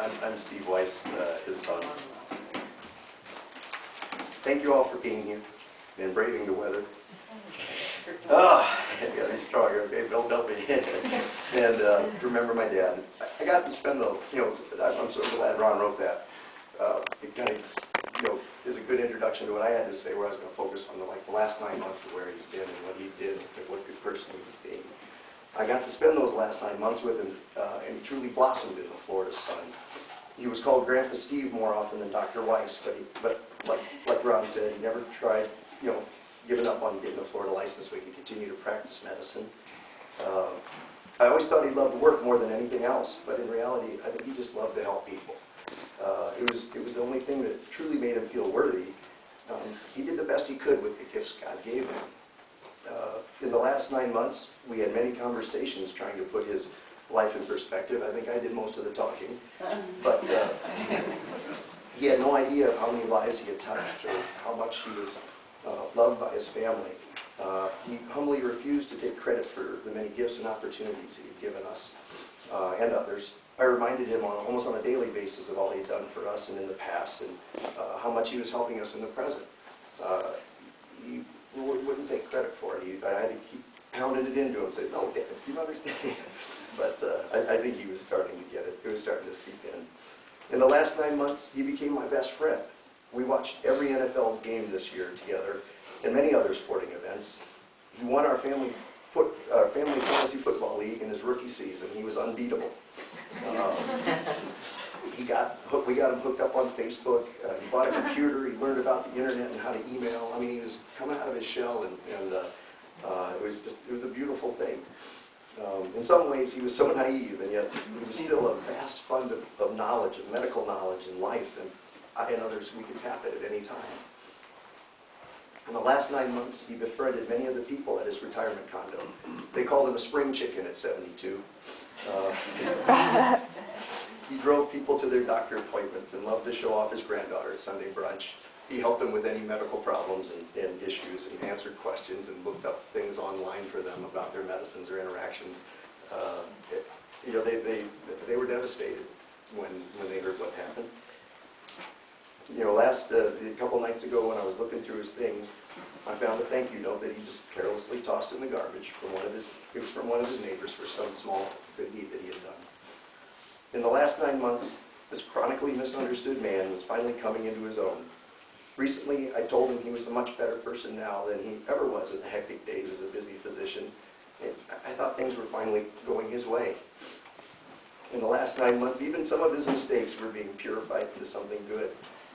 I'm Steve Weiss, his son. Thank you all for being here and braving the weather. Yeah, they're stronger. Okay, Bill, help me. And remember my dad. I got to spend the, I'm so glad Ron wrote that. It kind of, is a good introduction to what I had to say, where I was going to focus on the last 9 months of where he's been and what he did and what good person he was being. I got to spend those last 9 months with him, and he truly blossomed in the Florida sun. He was called Grandpa Steve more often than Dr. Weiss, but like Ron said, he never tried, giving up on getting a Florida license so he could continue to practice medicine. I always thought he loved work more than anything else, but in reality, I think he just loved to help people. It was the only thing that truly made him feel worthy. He did the best he could with the gifts God gave him. In the last 9 months, we had many conversations trying to put his life in perspective. I think I did most of the talking, but he had no idea of how many lives he had touched or how much he was loved by his family. He humbly refused to take credit for the many gifts and opportunities he had given us and others. I reminded him almost on a daily basis of all he'd done for us and in the past, and how much he was helping us in the present. He wouldn't take credit for it. I had to keep pounding it into him, say, no, Dad, you understand. But I think he was starting to get it. It was starting to seep in. In the last 9 months, he became my best friend. We watched every NFL game this year together and many other sporting events. He won our family fantasy football league in his rookie season. He was unbeatable. We got him hooked up on Facebook. He bought a computer. He learned about the internet and how to email. I mean, he was coming out of his shell, and it was a beautiful thing. In some ways, he was so naive, and yet he was still a vast fund of knowledge, of medical knowledge and life, and I and others, we could tap it at any time. In the last 9 months, he befriended many of the people at his retirement condo. They called him a spring chicken at 72. He drove people to their doctor appointments and loved to show off his granddaughter at Sunday brunch. He helped them with any medical problems and issues, and answered questions and looked up things online for them about their medicines or interactions. They were devastated when they heard what happened. A couple nights ago when I was looking through his things, I found a thank you note that he just carelessly tossed in the garbage from one of his neighbors for some small good deed that he had done. In the last 9 months, this chronically misunderstood man was finally coming into his own. Recently, I told him he was a much better person now than he ever was in the hectic days as a busy physician, and I thought things were finally going his way. In the last 9 months, even some of his mistakes were being purified into something good.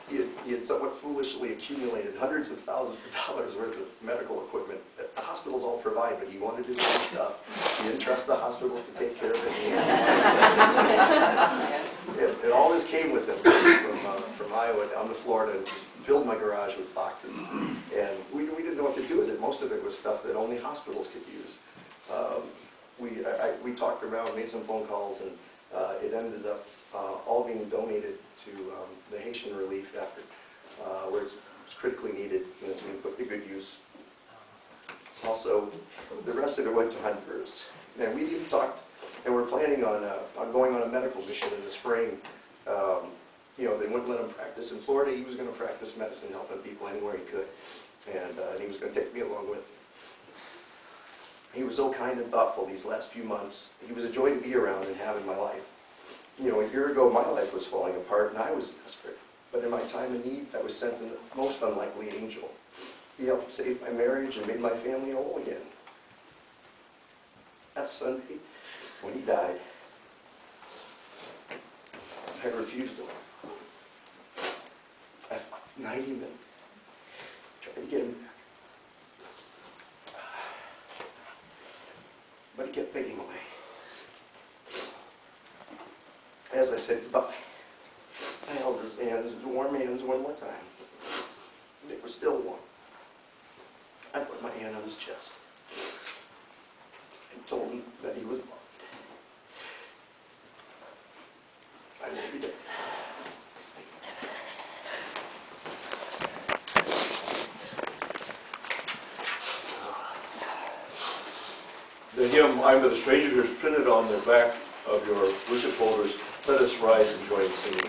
He had somewhat foolishly accumulated hundreds of thousands of dollars worth of medical equipment that the hospitals all provide, but he wanted his own stuff. He didn't trust the hospitals to take care of it. And all this came with him from Iowa down to Florida, and just filled my garage with boxes. And we didn't know what to do with it. Most of it was stuff that only hospitals could use. We talked around, made some phone calls, and it ended up all being donated to the Haitian relief effort, where it's critically needed, to be put to good use. Also, the rest of it went to Honduras. And we even talked, and we're planning on going on a medical mission in the spring. They wouldn't let him practice in Florida. He was going to practice medicine, helping people anywhere he could, and he was going to take me along with him. He was so kind and thoughtful these last few months. He was a joy to be around and have in my life. A year ago, my life was falling apart, and I was desperate. But in my time of need, I was sent the most unlikely angel. He helped save my marriage and made my family whole again. That Sunday, when he died, I refused him. After 90 minutes, tried to get him back. But he kept fading away. As I said goodbye, I held his hands, his warm hands, one more time. They were still warm. I put my hand on his chest and told him that he was loved. I will be dead. The hymn, I'm But a Stranger, is printed on the back of your worship folders. Let us rise and join in singing.